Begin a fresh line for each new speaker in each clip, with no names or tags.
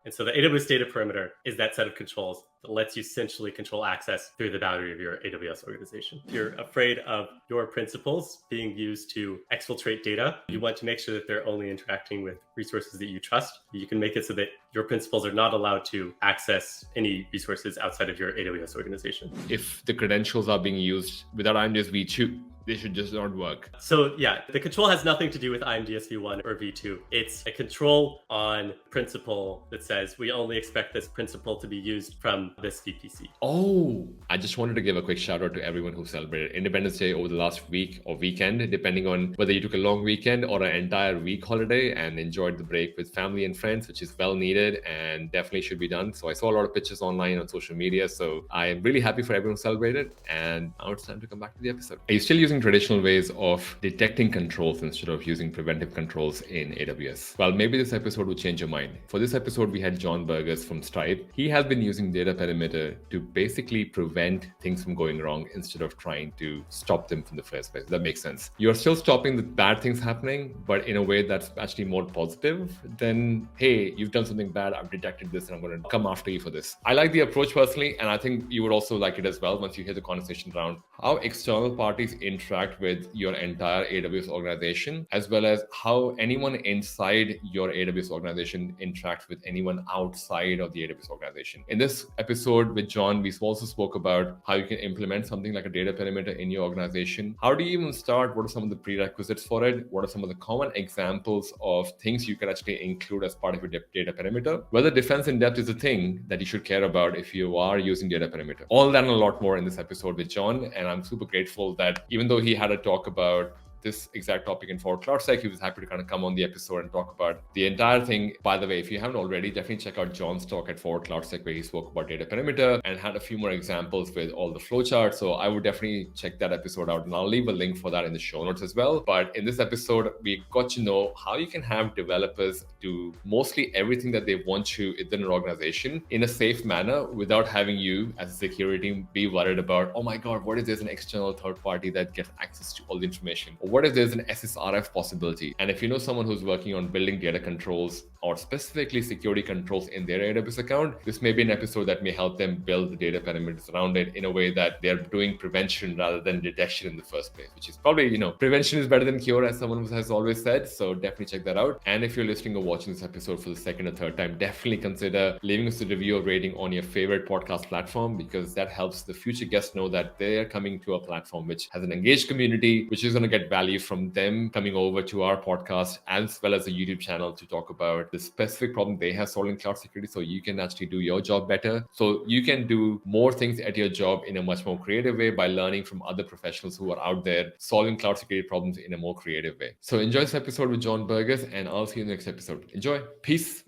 And so the AWS data perimeter is that set of controls that lets you essentially control access through the boundary of your AWS organization. If you're afraid of your principals being used to exfiltrate data, you want to make sure that they're only interacting with resources that you trust. You can make it so that your principals are not allowed to access any resources outside of your AWS organization.
If the credentials are being used without IAMDS v2, they should just not work.
So yeah, the control has nothing to do with IAMDS v1 or v2. It's a control on principal that says we only expect this principal to be used from this VPC.
Oh, I just wanted to give a quick shout out to everyone who celebrated Independence Day over the last week or weekend, depending on whether you took a long weekend or an entire week holiday and enjoyed the break with family and friends, which is well needed and definitely should be done. So I saw a lot of pictures online on social media. So I am really happy for everyone who celebrated. And now it's time to come back to the episode. Are you still using traditional ways of detecting controls instead of using preventive controls in AWS? Well, maybe this episode will change your mind. For this episode, we had John Burgess from Stripe. He has been using data perimeter to basically prevent things from going wrong instead of trying to stop them from the first place. That makes sense. You're still stopping the bad things happening, but in a way that's actually more positive than, hey, you've done something bad, I've detected this, and I'm going to come after you for this. I like the approach personally, and I think you would also like it as well once you hear the conversation around how external parties interact with your entire AWS organization, as well as how anyone inside your AWS organization interacts with anyone outside of the AWS organization. In this episode with John, we also spoke about how you can implement something like a data perimeter in your organization. How do you even start? What are some of the prerequisites for it? What are some of the common examples of things you can actually include as part of your data perimeter? Whether defense in depth is a thing that you should care about if you are using data perimeter. All that and a lot more in this episode with John. And I'm super grateful that even though he had a talk about this exact topic in Forward CloudSec, he was happy to kind of come on the episode and talk about the entire thing. By the way, if you haven't already, definitely check out John's talk at Forward CloudSec where he spoke about data perimeter and had a few more examples with all the flowcharts. So I would definitely check that episode out, and I'll leave a link for that in the show notes as well. But in this episode, we got to know how you can have developers do mostly everything that they want to within an organization in a safe manner without having you as a security team be worried about, oh my God, what if there's an external third party that gets access to all the information? Or what if there's an SSRF possibility? And if you know someone who's working on building data controls or specifically security controls in their AWS account, this may be an episode that may help them build the data perimeters around it in a way that they're doing prevention rather than detection in the first place, which is probably, prevention is better than cure, as someone has always said. So definitely check that out. And if you're listening or watching this episode for the second or third time, definitely consider leaving us a review or rating on your favorite podcast platform, because that helps the future guests know that they're coming to a platform which has an engaged community, which is going to get value from them coming over to our podcast, as well as a YouTube channel to talk about the specific problem they have solving cloud security, so you can actually do your job better. So you can do more things at your job in a much more creative way by learning from other professionals who are out there solving cloud security problems in a more creative way. So enjoy this episode with John Burgess, and I'll see you in the next episode. Enjoy. Peace.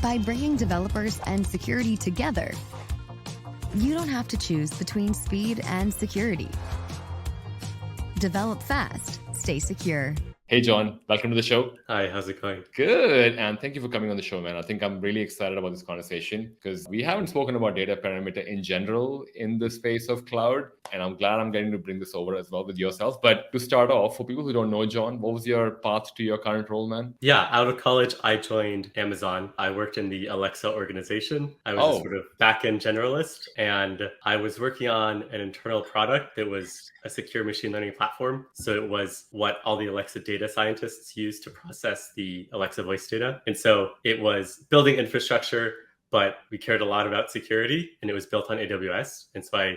By bringing developers and security together, you don't have to choose between speed and security. Develop fast, stay secure.
Hey, John, welcome to the show.
Hi, how's it going?
Good. And thank you for coming on the show, man. I think I'm really excited about this conversation because we haven't spoken about data perimeter in general in the space of cloud. And I'm glad I'm getting to bring this over as well with yourself. But to start off, for people who don't know, John, what was your path to your current role, man?
Yeah, out of college, I joined Amazon. I worked in the Alexa organization. I was a sort of back-end generalist, and I was working on an internal product that was a secure machine learning platform. So it was what all the Alexa data scientists use to process the Alexa voice data. And so it was building infrastructure, but we cared a lot about security, and it was built on AWS. And so I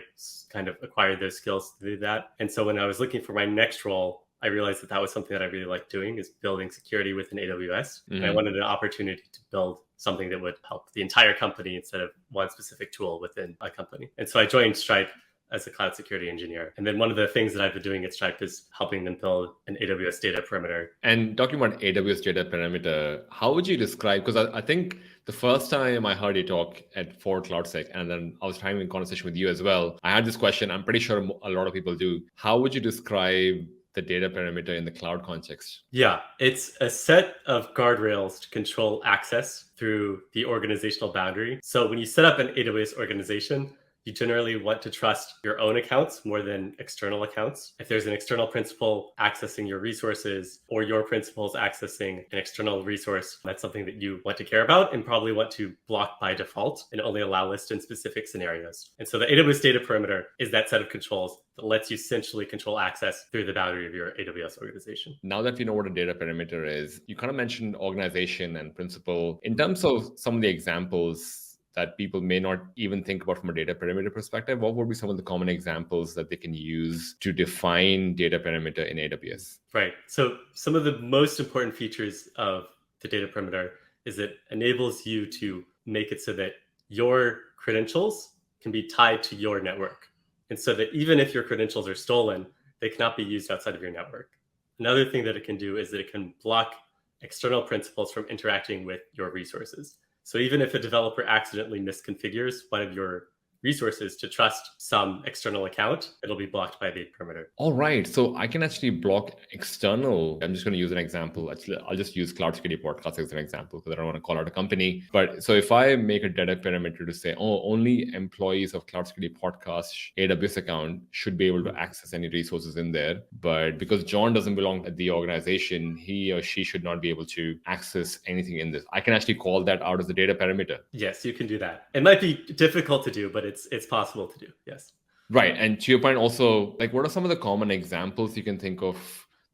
kind of acquired those skills to do that. And so when I was looking for my next role, I realized that that was something that I really liked doing, is building security within AWS. And I wanted an opportunity to build something that would help the entire company instead of one specific tool within a company. And so I joined Stripe as a cloud security engineer. And then one of the things that I've been doing at Stripe is helping them build an AWS data perimeter.
And talking about AWS data perimeter, how would you describe, because I think the first time I heard you talk at Forward CloudSec, and then I was having a conversation with you as well, I had this question, I'm pretty sure a lot of people do. How would you describe the data perimeter in the cloud context?
Yeah, it's a set of guardrails to control access through the organizational boundary. So when you set up an AWS organization, you generally want to trust your own accounts more than external accounts. If there's an external principal accessing your resources or your principals accessing an external resource, that's something that you want to care about and probably want to block by default and only allow lists in specific scenarios. And so the AWS data perimeter is that set of controls that lets you essentially control access through the boundary of your AWS organization.
Now that we know what a data perimeter is, you kind of mentioned organization and principal. In terms of some of the examples that people may not even think about from a data perimeter perspective, what would be some of the common examples that they can use to define data perimeter in AWS?
Right. So some of the most important features of the data perimeter is it enables you to make it so that your credentials can be tied to your network. And so that even if your credentials are stolen, they cannot be used outside of your network. Another thing that it can do is that it can block external principals from interacting with your resources. So even if a developer accidentally misconfigures one of your resources to trust some external account, it'll be blocked by the perimeter.
All right. So I can actually block external. I'm just going to use an example. Actually, I'll just use Cloud Security Podcast as an example because I don't want to call out a company. But so if I make a data perimeter to say, oh, only employees of Cloud Security Podcast AWS account should be able to access any resources in there. But because John doesn't belong to the organization, he or she should not be able to access anything in this. I can actually call that out as the data perimeter.
Yes, you can do that. It might be difficult to do, but it's possible to do. Yes.
Right. And to your point also, like what are some of the common examples you can think of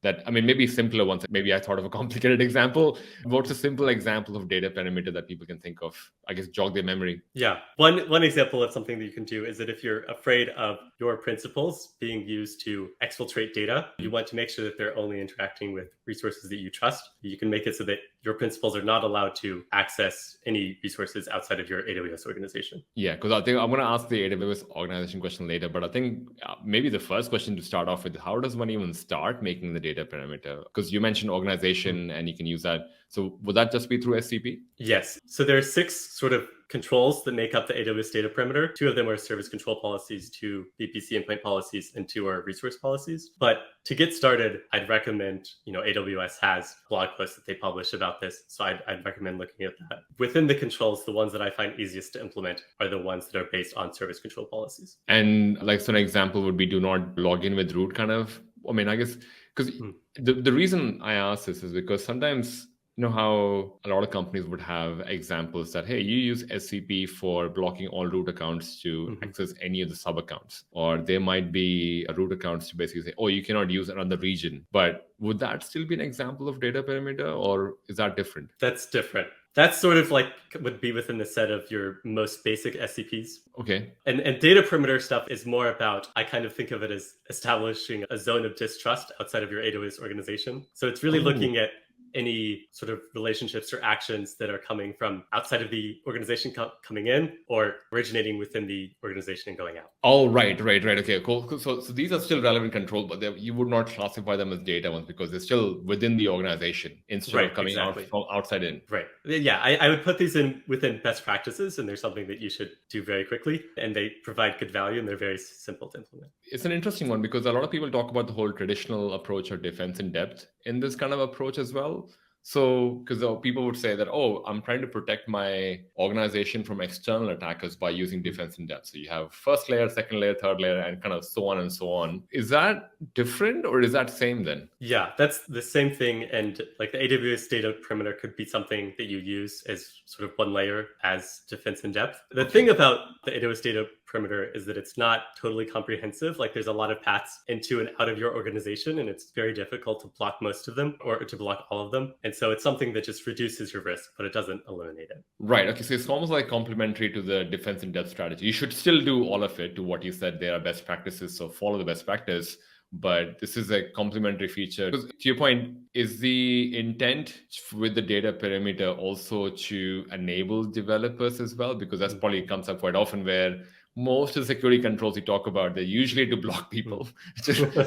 that, I mean, maybe simpler ones. Maybe I thought of a complicated example. What's a simple example of data perimeter that people can think of? I guess jog their memory.
Yeah. One example of something that you can do is that if you're afraid of your principals being used to exfiltrate data, you want to make sure that they're only interacting with resources that you trust. You can make it so that your principals are not allowed to access any resources outside of your AWS organization.
Yeah, because I think I'm going to ask the AWS organization question later, but I think maybe the first question to start off with, how does one even start making the data perimeter? Because you mentioned organization and you can use that. So would that just be through SCP?
Yes. So there are 6 sort of controls that make up the AWS data perimeter. 2 of them are service control policies, 2 VPC endpoint policies, and 2 are resource policies. But to get started, I'd recommend, AWS has blog posts that they publish about this. So I'd recommend looking at that. Within the controls, the ones that I find easiest to implement are the ones that are based on service control policies.
And like, so an example would be do not log in with root kind of, I mean, I guess, because the reason I ask this is because sometimes, you know how a lot of companies would have examples that, hey, you use SCP for blocking all root accounts to access any of the sub accounts, or there might be a root accounts to basically say, oh, you cannot use another region. But would that still be an example of data perimeter, or is that different?
That's different. That's sort of like would be within the set of your most basic SCPs.
Okay.
And data perimeter stuff is more about, I kind of think of it as establishing a zone of distrust outside of your AWS organization. So it's really looking at any sort of relationships or actions that are coming from outside of the organization coming in or originating within the organization and going out.
Oh, right. Okay, cool. So these are still relevant control, but you would not classify them as data ones because they're still within the organization instead of coming out from outside in.
Right. Yeah, I would put these in within best practices, and they're something that you should do very quickly, and they provide good value, and they're very simple to implement.
It's an interesting one because a lot of people talk about the whole traditional approach or defense in depth in this kind of approach as well. So, because people would say that, oh, I'm trying to protect my organization from external attackers by using defense in depth. So you have first layer, second layer, third layer, and kind of so on and so on. Is that different or is that same then?
Yeah, that's the same thing. And like the AWS data perimeter could be something that you use as sort of one layer as defense in depth. The thing about the AWS data perimeter is that it's not totally comprehensive. Like there's a lot of paths into and out of your organization, and it's very difficult to block most of them or to block all of them. And so it's something that just reduces your risk, but it doesn't eliminate it.
Right. Okay. So it's almost like complementary to the defense in depth strategy. You should still do all of it to what you said. There are best practices. So follow the best practice. But this is a complementary feature. Because to your point, is the intent with the data perimeter also to enable developers as well? Because that's probably comes up quite often where most of the security controls you talk about, they're usually to block people.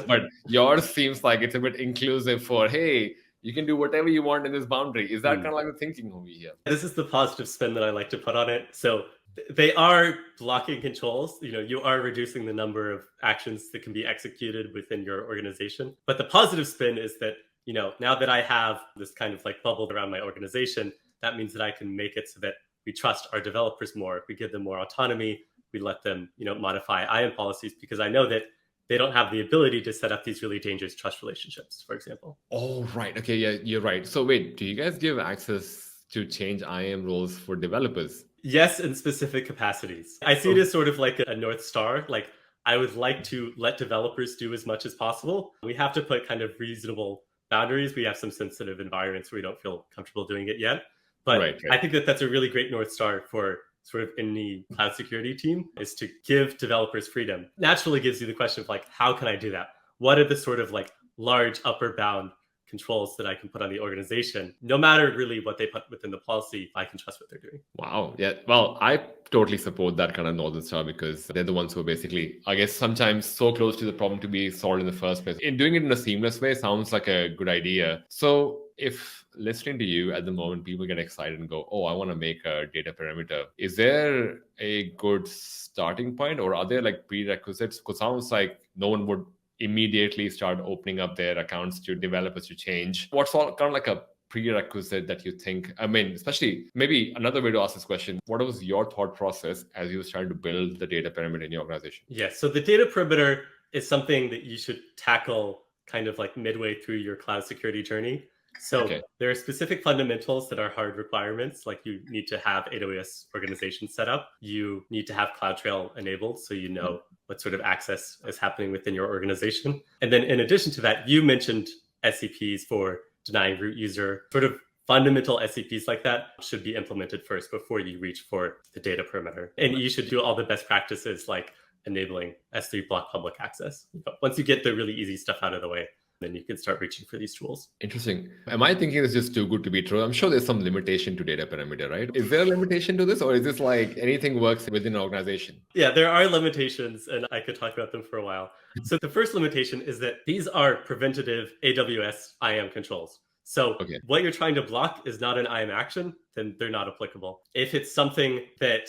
But yours seems like it's a bit inclusive for, hey, you can do whatever you want in this boundary. Is that kind of like the thinking over here?
This is the positive spin that I like to put on it. So they are blocking controls. You are reducing the number of actions that can be executed within your organization. But the positive spin is that, now that I have this kind of like bubble around my organization, that means that I can make it so that we trust our developers more. We give them more autonomy. we let them, modify IAM policies because I know that they don't have the ability to set up these really dangerous trust relationships, for example.
Oh, right. Okay, yeah, you're right. So wait, do you guys give access to change IAM roles for developers?
Yes, in specific capacities. I see it as sort of like a North Star. Like, I would like to let developers do as much as possible. We have to put kind of reasonable boundaries. We have some sensitive environments where we don't feel comfortable doing it yet. But
Right.
I think that that's a really great North Star for sort of any cloud security team, is to give developers freedom. Naturally gives you the question of like, how can I do that? What are the sort of like large upper bound controls that I can put on the organization? No matter really what they put within the policy, I can trust what they're doing.
Wow. Yeah. Well, I totally support that kind of Northern Star because they're the ones who are basically, I guess, sometimes so close to the problem to be solved in the first place. In doing it in a seamless way sounds like a good idea. So if listening to you at the moment, people get excited and go, oh, I want to make a data perimeter. Is there a good starting point, or are there like prerequisites? Because it sounds like no one would immediately start opening up their accounts to developers to change. What's all kind of like a prerequisite that you think, I mean, especially maybe another way to ask this question, what was your thought process as you were starting to build the data perimeter in your organization?
Yes. So the data perimeter is something that you should tackle kind of like midway through your cloud security journey. So there are specific fundamentals that are hard requirements, like you need to have AWS organization set up. You need to have CloudTrail enabled so you know what sort of access is happening within your organization. And then in addition to that, you mentioned SCPs for denying root user. Sort of fundamental SCPs like that should be implemented first before you reach for the data perimeter. And you should do all the best practices like enabling S3 block public access. But once you get the really easy stuff out of the way, then you can start reaching for these tools.
Interesting. Am I thinking it's just too good to be true? I'm sure there's some limitation to data perimeter, right? Is there a limitation to this, or is this like anything works within an organization?
Yeah, there are limitations, and I could talk about them for a while. So the first limitation is that these are preventative AWS IAM controls. So what you're trying to block is not an IAM action, then they're not applicable. If it's something that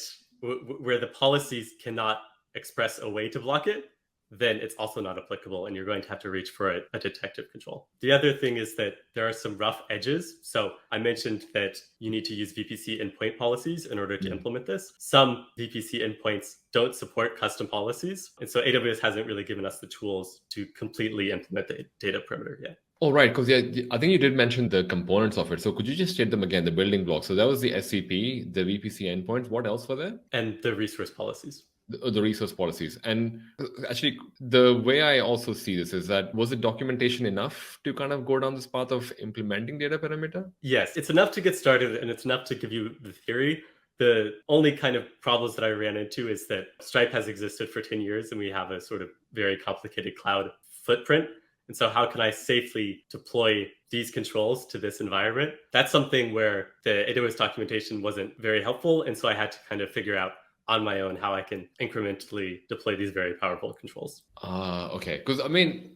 where the policies cannot express a way to block it, then it's also not applicable, and you're going to have to reach for a detective control. The other thing is that there are some rough edges. So I mentioned that you need to use VPC endpoint policies in order to implement this. Some VPC endpoints don't support custom policies. And so AWS hasn't really given us the tools to completely implement the data perimeter yet.
Oh, right. Because I think you did mention the components of it. So could you just state them again, the building blocks? So that was the SCP, the VPC endpoints. What else were there?
And the resource policies.
The resource policies. And actually, the way I also see this is that, was the documentation enough to kind of go down this path of implementing data perimeter?
Yes, it's enough to get started, and it's enough to give you the theory. The only kind of problems that I ran into is that Stripe has existed for 10 years, and we have a sort of very complicated cloud footprint. And so how can I safely deploy these controls to this environment? That's something where the AWS documentation wasn't very helpful. And so I had to kind of figure out on my own how I can incrementally deploy these very powerful controls.
Okay. Because I mean,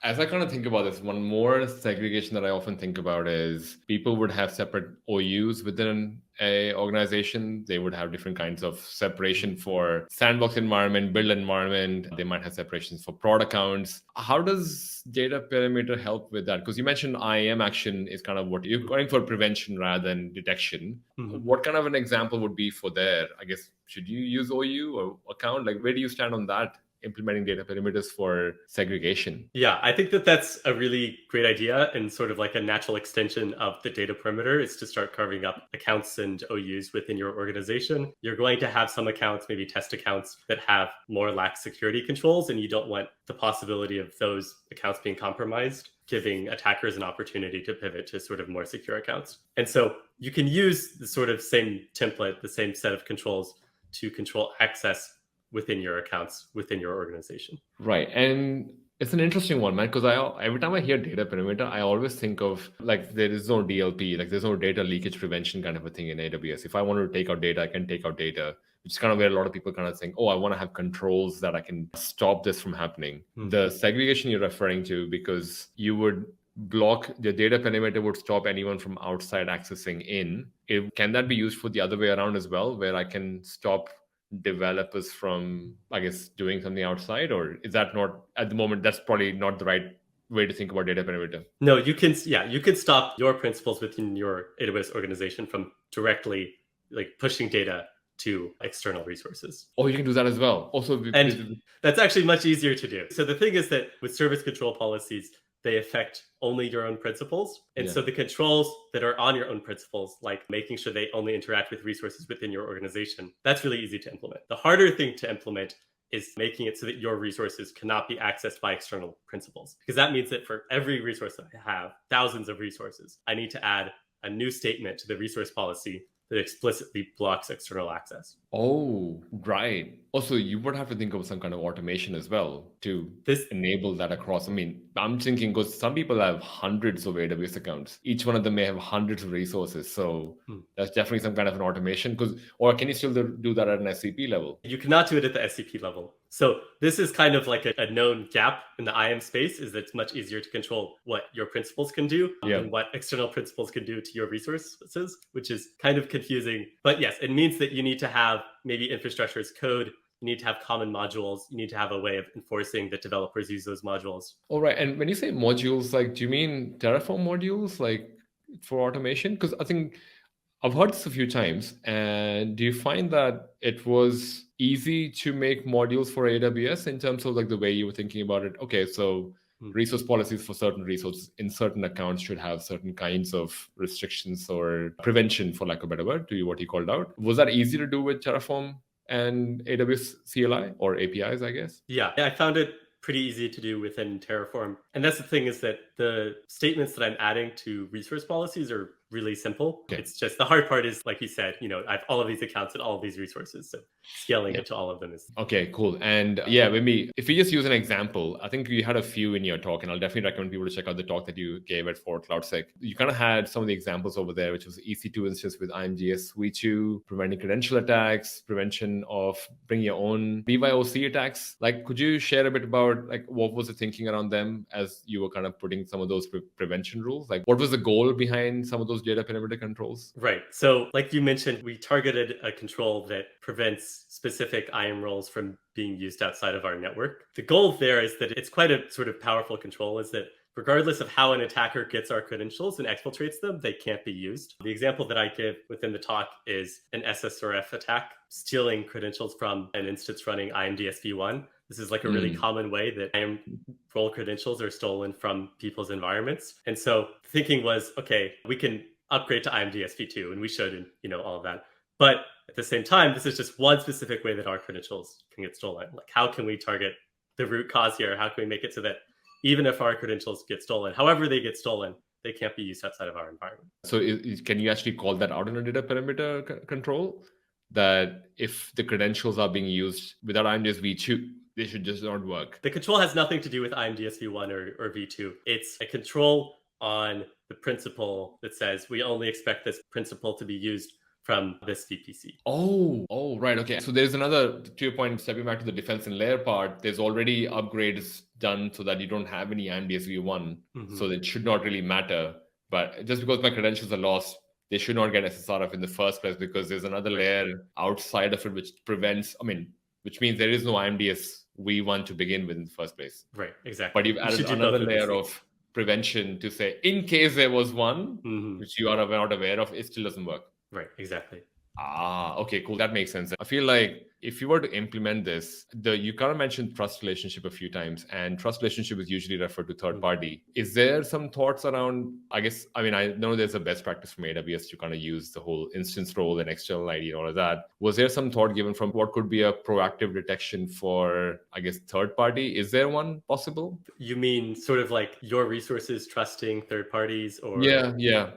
as I kind of think about this, one more segregation that I often think about is people would have separate OUs within a organization. They would have different kinds of separation for sandbox environment, build environment. They might have separations for prod accounts. How does data perimeter help with that? Because you mentioned IAM action is kind of what you're going for, prevention rather than detection. What kind of an example would be for there? I guess, should you use OU or account? Like, where do you stand on that? Implementing data perimeters for segregation?
Yeah, I think that that's a really great idea, and sort of like a natural extension of the data perimeter is to start carving up accounts and OUs within your organization. You're going to have some accounts, maybe test accounts, that have more lax security controls, and you don't want the possibility of those accounts being compromised, giving attackers an opportunity to pivot to sort of more secure accounts. And so you can use the sort of same template, the same set of controls to control access within your accounts, within your organization.
Right. And it's an interesting one, man, because every time I hear data perimeter, I always think of like there is no DLP, like there's no data leakage prevention kind of a thing in AWS. If I want to take out data, I can take out data, which is kind of where a lot of people kind of think, oh, I want to have controls that I can stop this from happening. The segregation you're referring to, because you would block the data perimeter, would stop anyone from outside accessing in. Can that be used for the other way around as well, where I can stop developers from, I guess, doing something outside? Or is that not, at the moment, that's probably not the right way to think about data perimeter?
No, you can stop your principals within your AWS organization from directly like pushing data to external resources.
Oh, you can do that as well. Also,
and that's actually much easier to do. So the thing is that with service control policies, they affect only your own principals. And so the controls that are on your own principals, like making sure they only interact with resources within your organization, that's really easy to implement. The harder thing to implement is making it so that your resources cannot be accessed by external principals. Because that means that for every resource that I have, thousands of resources, I need to add a new statement to the resource policy that explicitly blocks external access.
Oh, right. Also, you would have to think of some kind of automation as well to enable that across. I mean, I'm thinking because some people have hundreds of AWS accounts. Each one of them may have hundreds of resources. So that's definitely some kind of an automation. Or can you still do that at an SCP level?
You cannot do it at the SCP level. So this is kind of like a known gap in the IAM space, is that it's much easier to control what your principals can do and what external principals can do to your resources, which is kind of confusing. But yes, it means that you need to have maybe infrastructure as code. You need to have common modules. You need to have a way of enforcing that developers use those modules.
All right. And when you say modules, like, do you mean Terraform modules, like for automation? Because I think I've heard this a few times. And do you find that it was easy to make modules for AWS in terms of like the way you were thinking about it? Okay, so resource policies for certain resources in certain accounts should have certain kinds of restrictions or prevention, for lack of a better word, to what you called out. Was that easy to do with Terraform and AWS CLI or APIs, I guess?
Yeah, I found it pretty easy to do within Terraform. And that's the thing, is that the statements that I'm adding to resource policies are really simple. Okay. It's just the hard part is, like you said, I have all of these accounts and all of these resources. So scaling it to all of them is...
Okay, cool. And maybe if we just use an example, I think you had a few in your talk, and I'll definitely recommend people to check out the talk that you gave at for CloudSec. You kind of had some of the examples over there, which was EC2 instance with IMGS v2, preventing credential attacks, prevention of bring your own BYOC attacks. Like, could you share a bit about like what was the thinking around them as you were kind of putting some of those prevention rules? Like, what was the goal behind some of those data perimeter controls?
Right. So like you mentioned, we targeted a control that prevents specific IAM roles from being used outside of our network. The goal there is that it's quite a sort of powerful control, is that regardless of how an attacker gets our credentials and exfiltrates them, they can't be used. The example that I give within the talk is an SSRF attack, stealing credentials from an instance running IMDS v1. This is like a really common way that IAM role credentials are stolen from people's environments. And so thinking was, okay, we can upgrade to IMDS v2, and we should, and all of that. But at the same time, this is just one specific way that our credentials can get stolen. Like, how can we target the root cause here? How can we make it so that even if our credentials get stolen, however they get stolen, they can't be used outside of our environment?
So can you actually call that out in a data perimeter control? That if the credentials are being used without IMDS v2, they should just not work?
The control has nothing to do with IMDS v1 or v2. It's a control on the principle that says we only expect this principle to be used from this VPC.
Oh, right. Okay. So there's another, to your point, stepping back to the defense and layer part, there's already upgrades done so that you don't have any IMDS v1. So it should not really matter. But just because my credentials are lost, they should not get SSRF in the first place, because there's another layer outside of it which which means there is no IMDS v1 to begin with in the first place.
Right, exactly.
But you've added another layer of prevention to say, in case there was one, which you are not aware of, it still doesn't work.
Right, exactly.
Okay, cool. That makes sense. I feel like if you were to implement this, you kind of mentioned trust relationship a few times, and trust relationship is usually referred to third party. Is there some thoughts around, I know there's a best practice from AWS to kind of use the whole instance role and external ID and all of that. Was there some thought given from what could be a proactive detection for, third party? Is there one possible?
You mean sort of like your resources trusting third parties, or?
Yeah.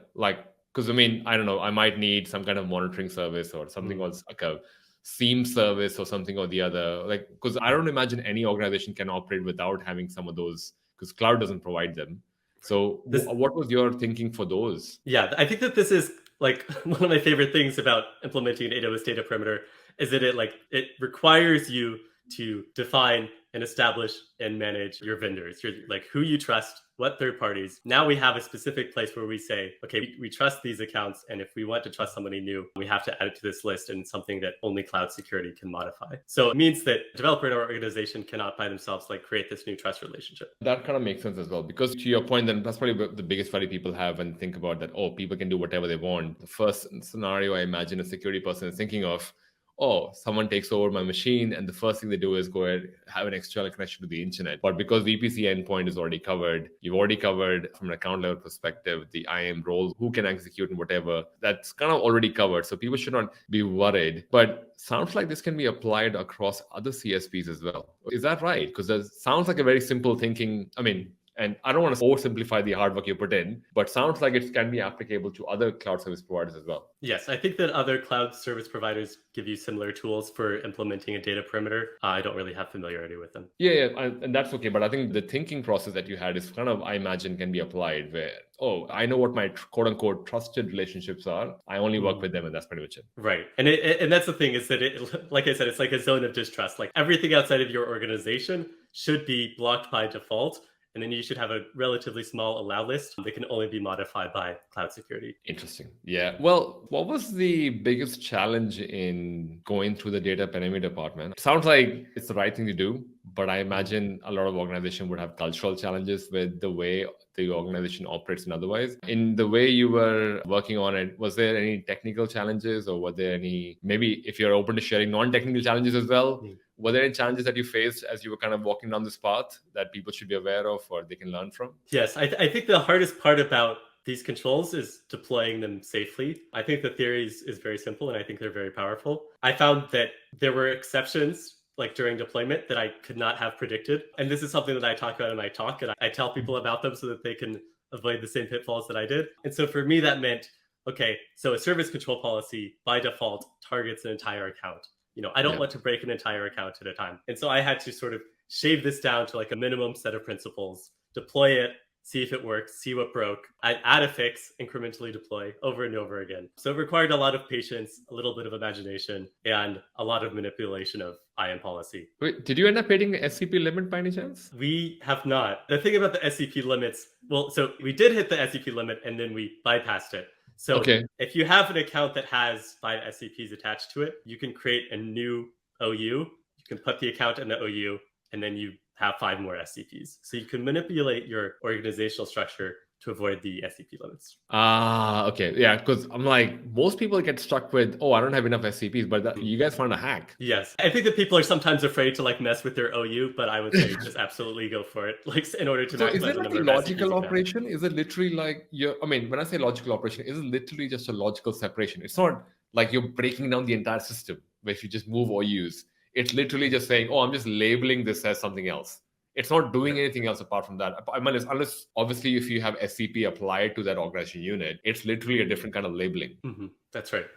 Because I don't know, I might need some kind of monitoring service or something else, like a SIEM service or something or the other. Because I don't imagine any organization can operate without having some of those, because cloud doesn't provide them. So what was your thinking for those?
Yeah, I think that this is like one of my favorite things about implementing an AWS data perimeter, is that it requires you to define and establish and manage your vendors, who you trust, what third parties. Now we have a specific place where we say, okay, we trust these accounts, and if we want to trust somebody new, we have to add it to this list, and something that only cloud security can modify. So it means that a developer in our organization cannot by themselves create this new trust relationship.
That kind of makes sense as well, because to your point, then that's probably the biggest worry people have when think about that, people can do whatever they want. The first scenario I imagine a security person is thinking of, oh, someone takes over my machine and the first thing they do is go ahead have an external connection to the internet. But because VPC endpoint is already covered, you've already covered from an account level perspective the IAM roles, who can execute and whatever. That's kind of already covered. So people should not be worried. But sounds like this can be applied across other CSPs as well. Is that right? Because that sounds like a very simple thinking. I mean, and I don't want to oversimplify the hard work you put in, but sounds like it can be applicable to other cloud service providers as well.
Yes, I think that other cloud service providers give you similar tools for implementing a data perimeter. I don't really have familiarity with them.
Yeah, and that's okay. But I think the thinking process that you had is kind of, I imagine, can be applied where, oh, I know what my quote unquote trusted relationships are. I only work with them, and that's pretty much it.
Right. And that's the thing is that, like I said, it's like a zone of distrust. Like everything outside of your organization should be blocked by default. And then you should have a relatively small allow list that can only be modified by cloud security.
Interesting. Yeah. Well, what was the biggest challenge in going through the data perimeter department? Sounds like it's the right thing to do, but I imagine a lot of organizations would have cultural challenges with the way the organization operates and otherwise. In the way you were working on it, was there any technical challenges, or were there any, maybe if you're open to sharing non-technical challenges as well, were there any challenges that you faced as you were kind of walking down this path that people should be aware of or they can learn from?
Yes, I think the hardest part about these controls is deploying them safely. I think the theory is very simple and I think they're very powerful. I found that there were exceptions like during deployment that I could not have predicted. And this is something that I talk about in my talk, and I tell people about them so that they can avoid the same pitfalls that I did. And so for me, that meant, okay, so a service control policy by default targets an entire account. I don't want to break an entire account at a time. And so I had to sort of shave this down to like a minimum set of principles, deploy it, see if it works, see what broke, add a fix, incrementally deploy over and over again. So it required a lot of patience, a little bit of imagination, and a lot of manipulation of IAM policy.
Wait, did you end up hitting an SCP limit by any chance?
We have not. The thing about the SCP limits, so we did hit the SCP limit and then we bypassed it. So if you have an account that has 5 SCPs attached to it, you can create a new OU. You can put the account in the OU, and then you have 5 more SCPs. So you can manipulate your organizational structure to avoid the SCP limits.
Okay. Yeah, because I'm like, most people get stuck with, oh, I don't have enough SCPs, but you guys found a hack.
Yes. I think that people are sometimes afraid to like mess with their OU, but I would say just absolutely go for it, like in order to maximize
is it
the
like
number
a
of
logical
SCPs
operation? Is it literally like when I say logical operation, is it literally just a logical separation? It's not like you're breaking down the entire system where if you just move OUs. It's literally just saying, oh, I'm just labeling this as something else. It's not doing anything else apart from that. Unless obviously if you have SCP applied to that organization unit, it's literally a different kind of labeling.
Mm-hmm. That's right.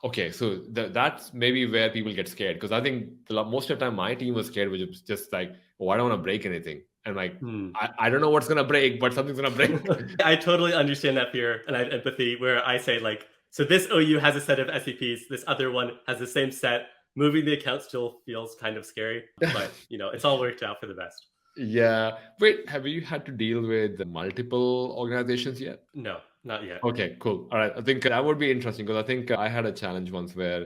Okay, so that's maybe where people get scared, because I think most of the time my team was scared, which was just like, oh, I don't want to break anything. And like, I don't know what's going to break, but something's going to break.
I totally understand that fear and I have empathy where I say like, so this OU has a set of SCPs, this other one has the same set. Moving the account still feels kind of scary, but it's all worked out for the best.
Yeah. Wait, have you had to deal with multiple organizations yet?
No, not yet.
Okay, cool. All right. I think that would be interesting, because I think I had a challenge once where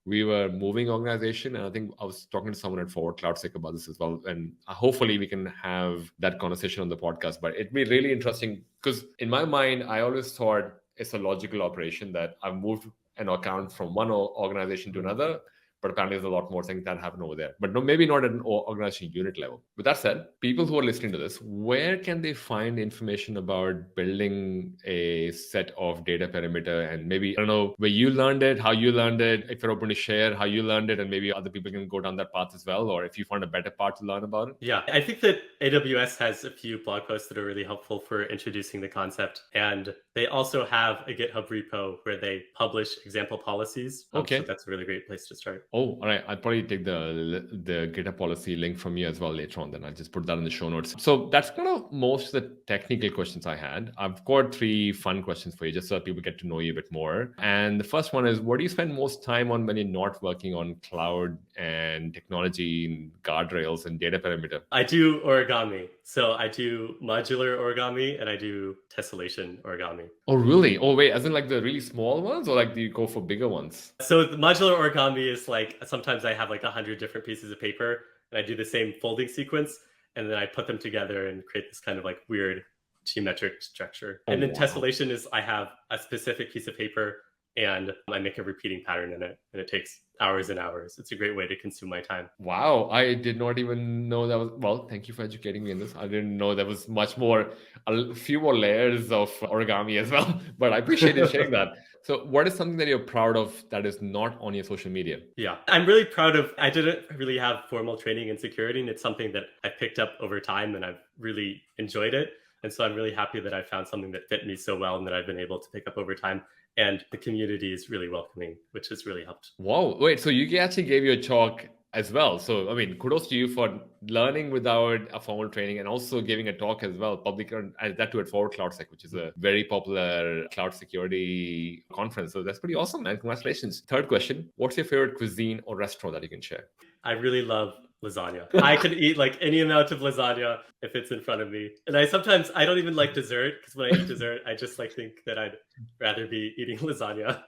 we were moving organization, and I think I was talking to someone at Forward CloudSec about this as well. And hopefully we can have that conversation on the podcast, but it'd be really interesting because in my mind, I always thought it's a logical operation that I've moved an account from one organization to another. But apparently there's a lot more things that happen over there. But no, maybe not at an organization unit level. With that said, people who are listening to this, where can they find information about building a set of data perimeter? And maybe, I don't know, where you learned it, how you learned it, if you're open to share how you learned it, and maybe other people can go down that path as well, or if you find a better path to learn about it.
Yeah, I think that AWS has a few blog posts that are really helpful for introducing the concept. And they also have a GitHub repo where they publish example policies.
Okay.
So that's a really great place to start.
Oh, all right. I'll probably take the GitHub policy link from you as well later on. Then I'll just put that in the show notes. So that's kind of most of the technical questions I had. I've got 3 fun questions for you, just so that people get to know you a bit more. And the first one is, what do you spend most time on when you're not working on cloud and technology and guardrails and data perimeter?
I do origami. So I do modular origami and I do tessellation origami.
Oh, really? Oh, wait, as in like the really small ones, or like do you go for bigger ones?
So the modular origami is like, sometimes I have like 100 different pieces of paper and I do the same folding sequence and then I put them together and create this kind of like weird geometric structure. And then tessellation is I have a specific piece of paper and I make a repeating pattern in it, and it takes hours and hours. It's a great way to consume my time.
Wow, I did not even know that was, well, thank you for educating me in this. I didn't know there was much more, a few more layers of origami as well, but I appreciate you sharing that. So what is something that you're proud of that is not on your social media?
Yeah, I'm really proud of, I didn't really have formal training in security, and it's something that I picked up over time and I've really enjoyed it. And so I'm really happy that I found something that fit me so well and that I've been able to pick up over time. And the community is really welcoming, which has really helped.
Wow. Wait, so you actually gave your talk as well. So, I mean, kudos to you for learning without a formal training and also giving a talk as well, public, and that too at Forward CloudSec, which is a very popular cloud security conference. So that's pretty awesome, man. Congratulations. Third question, what's your favorite cuisine or restaurant that you can share?
I really love lasagna. I could eat like any amount of lasagna if it's in front of me. And I don't even like dessert, because when I eat dessert, I just like think that I'd rather be eating lasagna.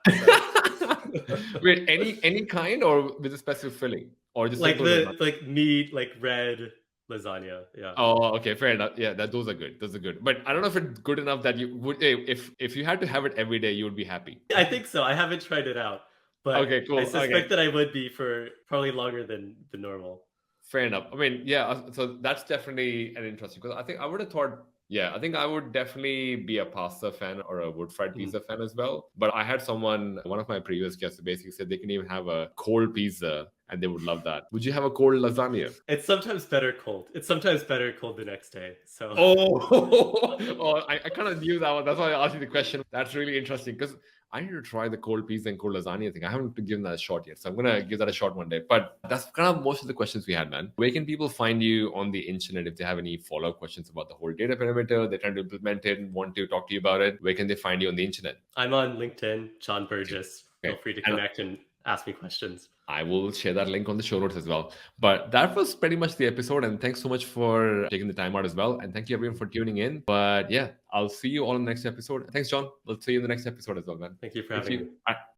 So.
Wait, any kind or with a specific filling? Or just
like meat, like red lasagna. Yeah.
Oh, okay, fair enough. Yeah, those are good. Those are good. But I don't know if it's good enough that you would, if you had to have it every day, you would be happy.
I think so. I haven't tried it out, but
okay, cool.
I suspect that I would be for probably longer than the normal.
Fair enough. I mean, yeah, so that's definitely an interesting, because I think I would have thought, yeah, I think I would definitely be a pasta fan or a wood fried pizza fan as well. But I had one of my previous guests basically said they can even have a cold pizza and they would love that. Would you have a cold lasagna?
It's sometimes better cold. It's sometimes better cold the next day. So
I kind of knew that one. That's why I asked you the question. That's really interesting, because I need to try the cold pizza and cold lasagna thing. I haven't given that a shot yet. So I'm going to give that a shot one day. But that's kind of most of the questions we had, man. Where can people find you on the internet if they have any follow-up questions about the whole data perimeter, they're trying to implement it and want to talk to you about it? Where can they find you on the internet?
I'm on LinkedIn, John Burgess. Okay. Feel free to connect and ask me questions.
I will share that link on the show notes as well. But that was pretty much the episode. And thanks so much for taking the time out as well. And thank you everyone for tuning in. But yeah, I'll see you all in the next episode. Thanks, John. We'll see you in the next episode as well, man.
Thank you for having me.